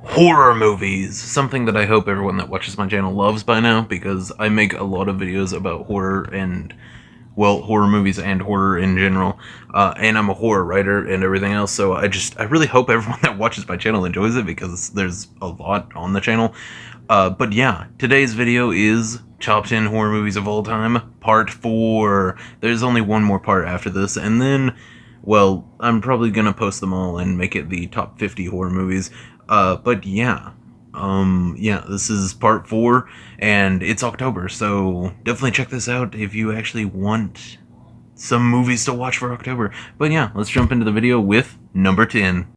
Horror movies, something that I hope everyone that watches my channel loves by now, because I make a lot of videos about horror and, well, horror movies and horror in general, and I'm a horror writer and everything else, so I really hope everyone that watches my channel enjoys it, because there's a lot on the channel. But yeah, today's video is Top 10 Horror Movies of All Time, Part 4. There's only one more part after this, and then, well, I'm probably gonna post them all and make it the top 50 horror movies. But yeah. Yeah, this is part 4, and it's October, so definitely check this out if you actually want some movies to watch for October. But yeah, let's jump into the video with number 10.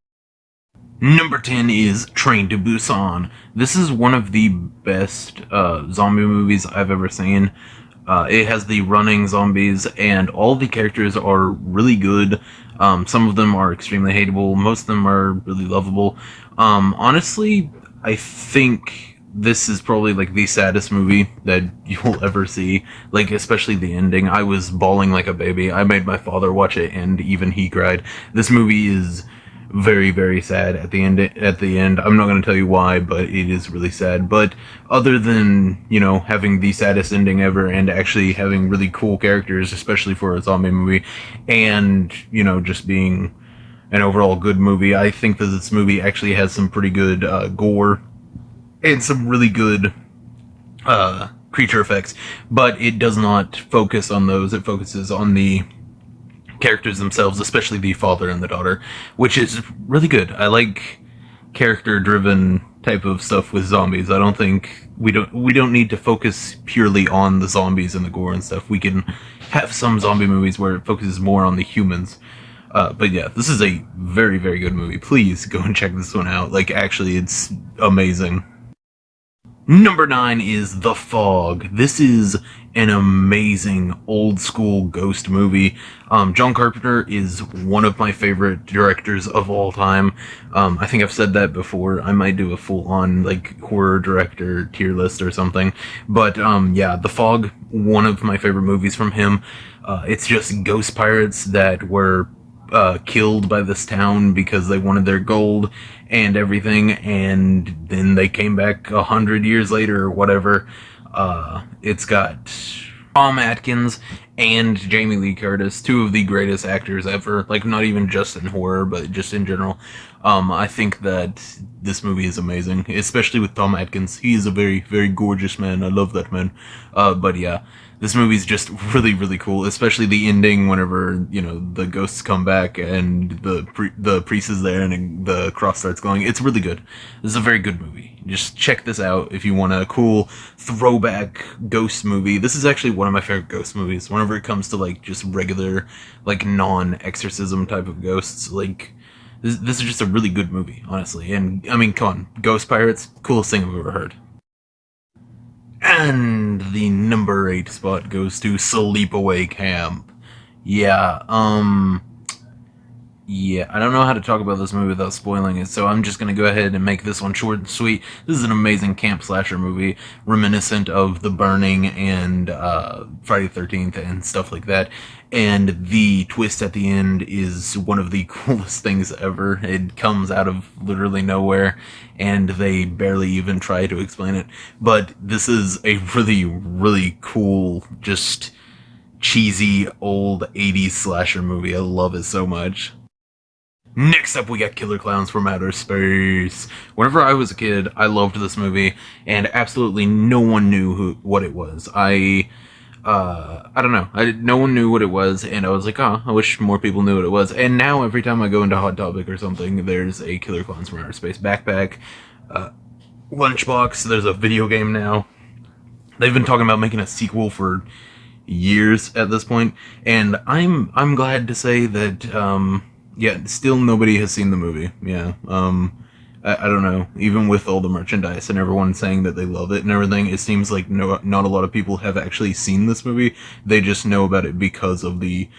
Number 10 is Train to Busan. This is one of the best zombie movies I've ever seen. It has the running zombies, and all the characters are really good. Some of them are extremely hateable, most of them are really lovable. Honestly, I think this is probably like the saddest movie that you'll ever see, like especially the ending. I was bawling like a baby. I made my father watch it, and even he cried. This movie is very, very sad at the end. I'm not going to tell you why, but it is really sad. But other than, you know, having the saddest ending ever and actually having really cool characters, especially for a zombie movie, and, you know, just being an overall good movie, I think that this movie actually has some pretty good gore and some really good creature effects, but it does not focus on those. It focuses on the characters themselves, especially the father and the daughter, which is really good. I like character-driven type of stuff with zombies. I don't think we don't need to focus purely on the zombies and the gore and stuff. We can have some zombie movies where it focuses more on the humans. But yeah, this is a very, very good movie. Please go and check this one out. Like, actually, it's amazing. Number 9 is The Fog. This is an amazing old school ghost movie. John Carpenter is one of my favorite directors of all time. I think I've said that before. I might do a full on like horror director tier list or something. But yeah, The Fog, one of my favorite movies from him. It's just ghost pirates that were killed by this town because they wanted their gold and everything, and then they came back 100 years later or whatever. It's got Tom Atkins and Jamie Lee Curtis, two of the greatest actors ever, like not even just in horror, but just in general. I think that this movie is amazing, especially with Tom Atkins. He is a very, very gorgeous man. I love that man. But yeah, this movie's just really, really cool, especially the ending whenever, you know, the ghosts come back and the priest is there and the cross starts glowing. It's really good. This is a very good movie. Just check this out if you want a cool throwback ghost movie. This is actually one of my favorite ghost movies. Whenever it comes to like just regular, like non-exorcism type of ghosts, like this is just a really good movie, honestly. And I mean, come on, ghost pirates, coolest thing I've ever heard. And the number 8 spot goes to Sleepaway Camp. Yeah, yeah, I don't know how to talk about this movie without spoiling it, so I'm just gonna go ahead and make this one short and sweet. This is an amazing camp slasher movie, reminiscent of The Burning and Friday the 13th and stuff like that. And the twist at the end is one of the coolest things ever. It comes out of literally nowhere, and they barely even try to explain it. But this is a really, really cool, just cheesy, old 80s slasher movie. I love it so much. Next up, we got Killer Clowns from Outer Space. Whenever I was a kid, I loved this movie, and absolutely no one knew what it was. I don't know. No one knew what it was, and I was like, oh, I wish more people knew what it was. And now, every time I go into Hot Topic or something, there's a Killer Clowns from Outer Space backpack, lunchbox. There's a video game now. They've been talking about making a sequel for years at this point, and I'm glad to say that, yeah, still nobody has seen the movie. Yeah, I don't know. Even with all the merchandise and everyone saying that they love it and everything, it seems like not a lot of people have actually seen this movie. They just know about it because of the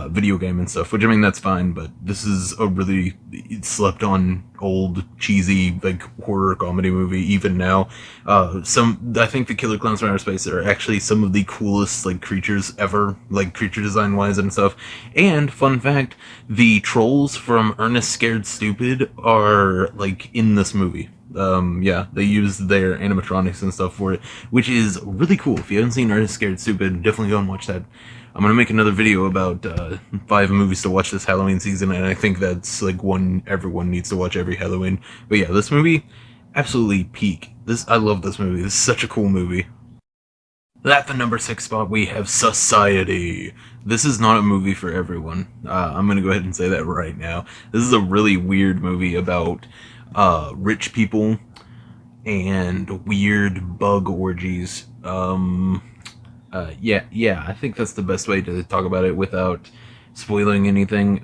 video game and stuff, which, I mean, that's fine, but this is a really slept on old cheesy like horror comedy movie even now. I think the Killer Clowns from Outer Space are actually some of the coolest like creatures ever, like creature design wise and stuff. And fun fact, the trolls from Ernest Scared Stupid are like in this movie. Yeah, they use their animatronics and stuff for it, which is really cool. If you haven't seen Art is Scared Stupid, definitely go and watch that. I'm gonna make another video about 5 movies to watch this Halloween season, and I think that's like one everyone needs to watch every Halloween. But yeah, this movie, absolutely peak. I love this movie. This is such a cool movie. At the number 6 spot, we have Society. This is not a movie for everyone. I'm gonna go ahead and say that right now. This is a really weird movie about rich people and weird bug orgies. Yeah, I think that's the best way to talk about it without spoiling anything.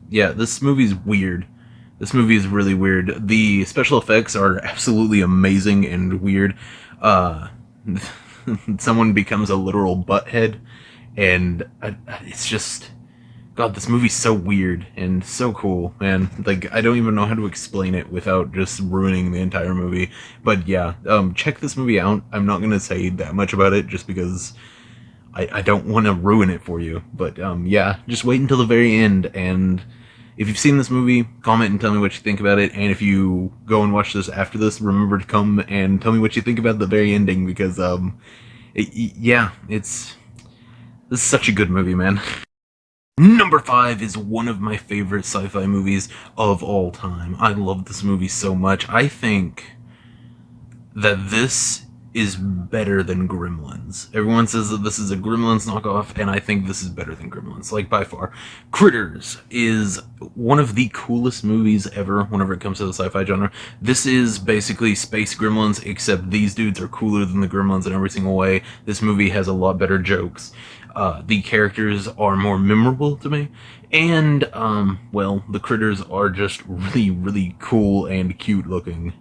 Yeah, this movie's weird. This movie is really weird. The special effects are absolutely amazing and weird. Someone becomes a literal butthead, and it's just, God, this movie's so weird and so cool, man. Like, I don't even know how to explain it without just ruining the entire movie. But yeah, check this movie out. I'm not gonna say that much about it just because I don't want to ruin it for you. But yeah, just wait until the very end, and if you've seen this movie, comment and tell me what you think about it. And if you go and watch this after this, remember to come and tell me what you think about the very ending, because yeah, this is such a good movie, man. Number 5 is one of my favorite sci-fi movies of all time. I love this movie so much. I think that this is better than Gremlins. Everyone says that this is a Gremlins knockoff, and I think this is better than Gremlins, like, by far. Critters is one of the coolest movies ever whenever it comes to the sci-fi genre. This is basically Space Gremlins, except these dudes are cooler than the Gremlins in every single way. This movie has a lot better jokes. The characters are more memorable to me, and, well, the critters are just really, really cool and cute looking.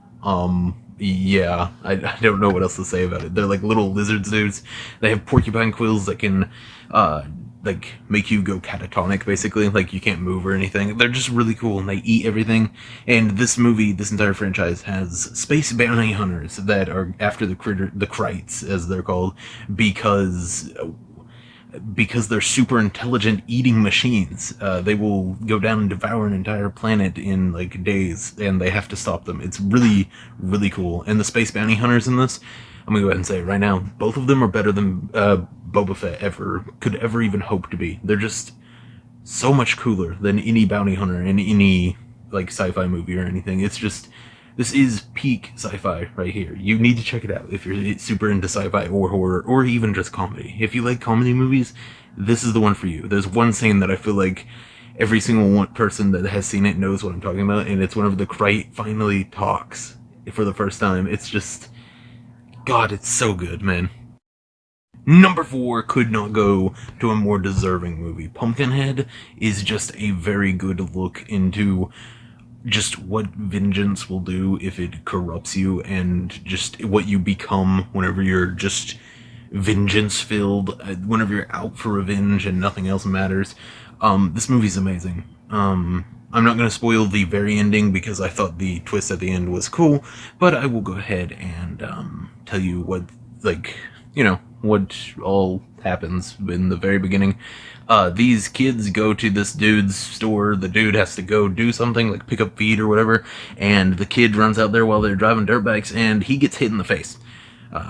Yeah, I don't know what else to say about it. They're like little lizard dudes. They have porcupine quills that can, like, make you go catatonic, basically. Like, you can't move or anything. They're just really cool, and they eat everything. And this movie, this entire franchise, has space bounty hunters that are after the Krites, as they're called, because they're super intelligent eating machines. They will go down and devour an entire planet in like days, and they have to stop them. It's really, really cool. And the space bounty hunters in this, I'm gonna go ahead and say it right now, both of them are better than Boba Fett could ever even hope to be. They're just so much cooler than any bounty hunter in any like sci-fi movie or anything. It's just, this is peak sci-fi right here. You need to check it out if you're super into sci-fi or horror or even just comedy. If you like comedy movies, this is the one for you. There's one scene that I feel like every single person that has seen it knows what I'm talking about, and it's whenever the Krite finally talks for the first time. It's just, God, it's so good, man. Number 4 could not go to a more deserving movie. Pumpkinhead is just a very good look into just what vengeance will do if it corrupts you, and just what you become whenever you're just vengeance filled, whenever you're out for revenge and nothing else matters. This movie's amazing. I'm not going to spoil the very ending because I thought the twist at the end was cool, but I will go ahead and tell you what, like, you know, what all happens in the very beginning. These kids go to this dude's store. The dude has to go do something, like pick up feed or whatever, and the kid runs out there while they're driving dirt bikes, and he gets hit in the face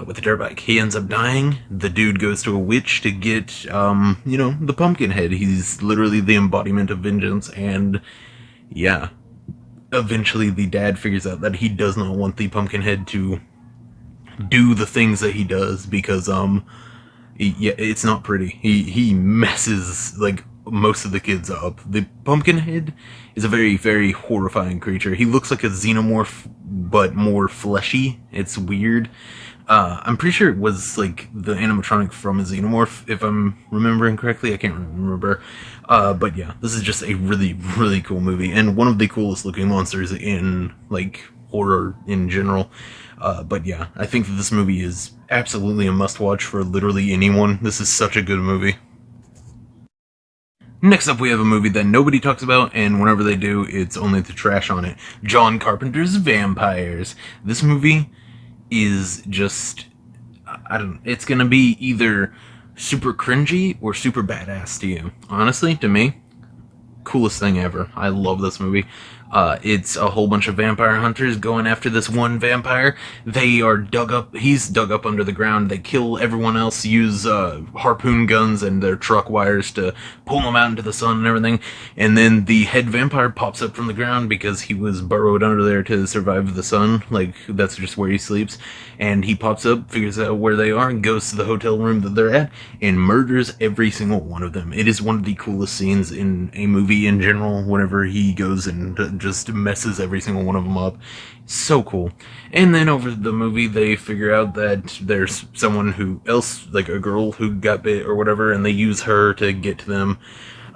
with a dirt bike. He ends up dying. The dude goes to a witch to get, you know, the Pumpkinhead. He's literally the embodiment of vengeance, and yeah, eventually the dad figures out that he does not want the Pumpkinhead to do the things that he does, because yeah, it's not pretty. He messes like most of the kids up. The Pumpkinhead is a very, very horrifying creature. He looks like a xenomorph, but more fleshy. It's weird. I'm pretty sure it was like the animatronic from a xenomorph, if I'm remembering correctly. I can't remember. But yeah, this is just a really, really cool movie, and one of the coolest looking monsters in like horror in general. But yeah, I think that this movie is absolutely a must-watch for literally anyone. This is such a good movie. Next up, we have a movie that nobody talks about, and whenever they do, it's only to trash on it. John Carpenter's Vampires. This movie is just, it's gonna be either super cringy or super badass to you. Honestly, to me, coolest thing ever. I love this movie. It's a whole bunch of vampire hunters going after this one vampire. They are dug up. He's dug up under the ground. They kill everyone else, use harpoon guns and their truck wires to pull them out into the sun and everything. And then the head vampire pops up from the ground because he was burrowed under there to survive the sun. Like, that's just where he sleeps. And he pops up, figures out where they are, and goes to the hotel room that they're at, and murders every single one of them. It is one of the coolest scenes in a movie in general, whenever he goes and just messes every single one of them up. So cool. And then over the movie, they figure out that there's someone who else, like a girl who got bit or whatever, and they use her to get to them.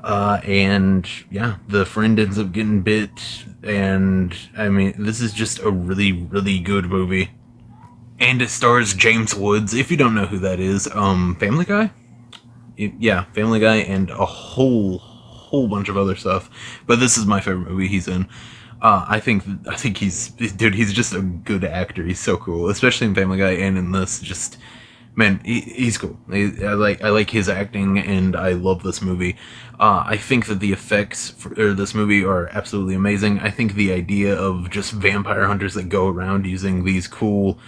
And yeah, the friend ends up getting bit, and I mean, this is just a really, really good movie. And it stars James Woods. If you don't know who that is, Family Guy? Yeah, Family Guy and a whole bunch of other stuff. But this is my favorite movie he's in. I think he's just a good actor. He's so cool, especially in Family Guy and in this. Just, man, he's cool. I like his acting, and I love this movie. I think that the effects for this movie are absolutely amazing. I think the idea of just vampire hunters that go around using these cool,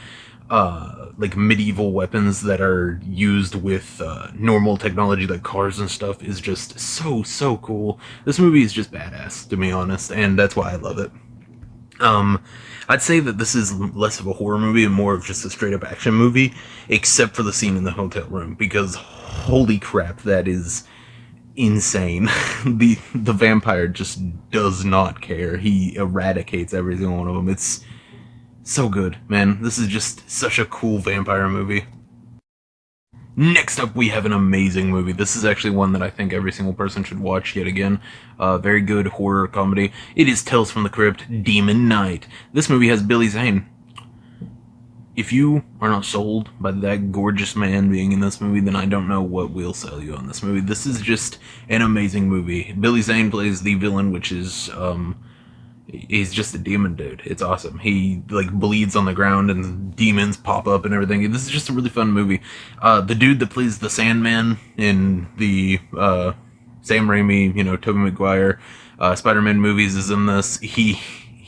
like medieval weapons that are used with normal technology like cars and stuff is just so cool. This movie is just badass, to be honest, and that's why I love it. I'd say that this is less of a horror movie and more of just a straight up action movie, except for the scene in the hotel room, because holy crap, that is insane. The vampire just does not care. He eradicates every single one of them. It's so good, man. This is just such a cool vampire movie. Next up, we have an amazing movie. This is actually one that I think every single person should watch yet again. Very good horror comedy. It is Tales from the Crypt, Demon Knight. This movie has Billy Zane. If you are not sold by that gorgeous man being in this movie, then I don't know what will sell you on this movie. This is just an amazing movie. Billy Zane plays the villain, which is, he's just a demon dude. It's awesome. He like bleeds on the ground and demons pop up and everything. This is just a really fun movie. The dude that plays the Sandman in the Sam Raimi, Tobey Maguire Spider-Man movies is in this. He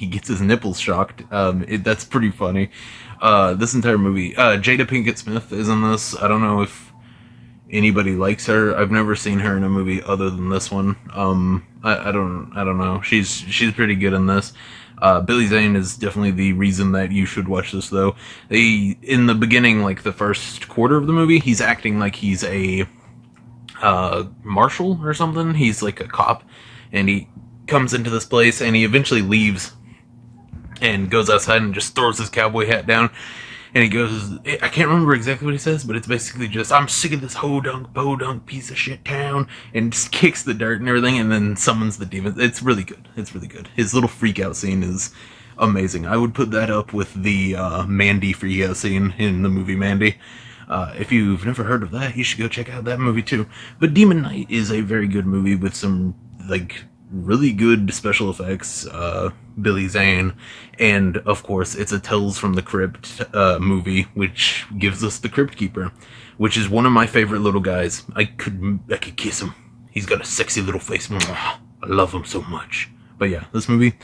gets his nipples shocked. That's pretty funny. This entire movie. Jada Pinkett Smith is in this. I don't know if anybody likes her. I've never seen her in a movie other than this one. I don't know. She's pretty good in this. Billy Zane is definitely the reason that you should watch this, though. In the beginning, like the first quarter of the movie, he's acting like he's a marshal or something. He's like a cop, and he comes into this place, and he eventually leaves and goes outside and just throws his cowboy hat down. And he goes, I can't remember exactly what he says, but it's basically just, I'm sick of this ho-dunk, bo-dunk piece of shit town, and just kicks the dirt and everything, and then summons the demons. It's really good. It's really good. His little freak-out scene is amazing. I would put that up with the Mandy freak-out scene in the movie Mandy. If you've never heard of that, you should go check out that movie too. But Demon Knight is a very good movie with some, like, really good special effects, Billy Zane, and of course it's a Tales from the Crypt movie, which gives us the Crypt Keeper, which is one of my favorite little guys. I could kiss him. He's got a sexy little face. I love him so much. But yeah, this movie,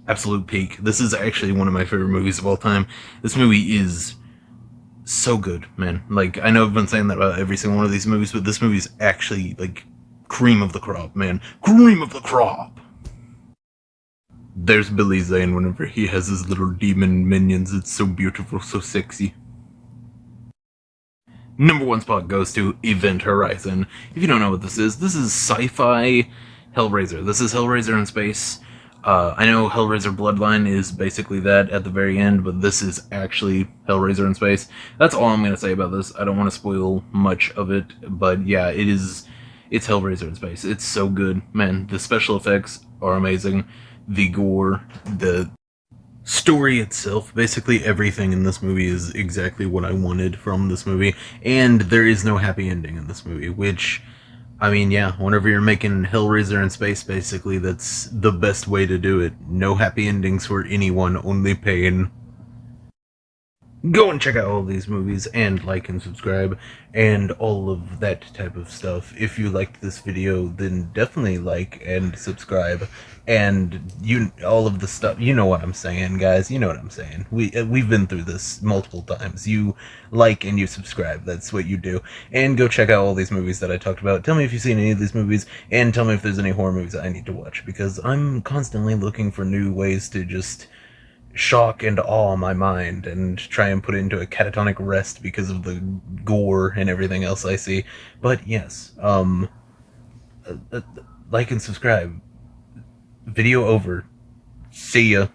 absolute peak. This is actually one of my favorite movies of all time. This movie is so good, man. Like, I know I've been saying that about every single one of these movies, but this movie is actually, like, cream of the crop, man. Cream of the crop! There's Billy Zane whenever he has his little demon minions. It's so beautiful, so sexy. Number one spot goes to Event Horizon. If you don't know what this is sci-fi Hellraiser. This is Hellraiser in space. I know Hellraiser Bloodline is basically that at the very end, but this is actually Hellraiser in space. That's all I'm going to say about this. I don't want to spoil much of it, but yeah, it's Hellraiser in space. It's so good, man. The special effects are amazing. The gore, the story itself, basically everything in this movie is exactly what I wanted from this movie. And there is no happy ending in this movie, which, I mean, yeah, whenever you're making Hellraiser in space, basically, that's the best way to do it. No happy endings for anyone, only pain. go and check out all these movies and like and subscribe and all of that type of stuff. If you liked this video, then definitely like and subscribe, and you all of the stuff. You know what I'm saying, guys. You know what I'm saying. We've been through this multiple times. You like and you subscribe. That's what you do. And go check out all these movies that I talked about. Tell me if you've seen any of these movies, and tell me if there's any horror movies I need to watch, because I'm constantly looking for new ways to just shock and awe my mind and try and put it into a catatonic rest because of the gore and everything else I see. But yes, like and subscribe. Video over. See ya.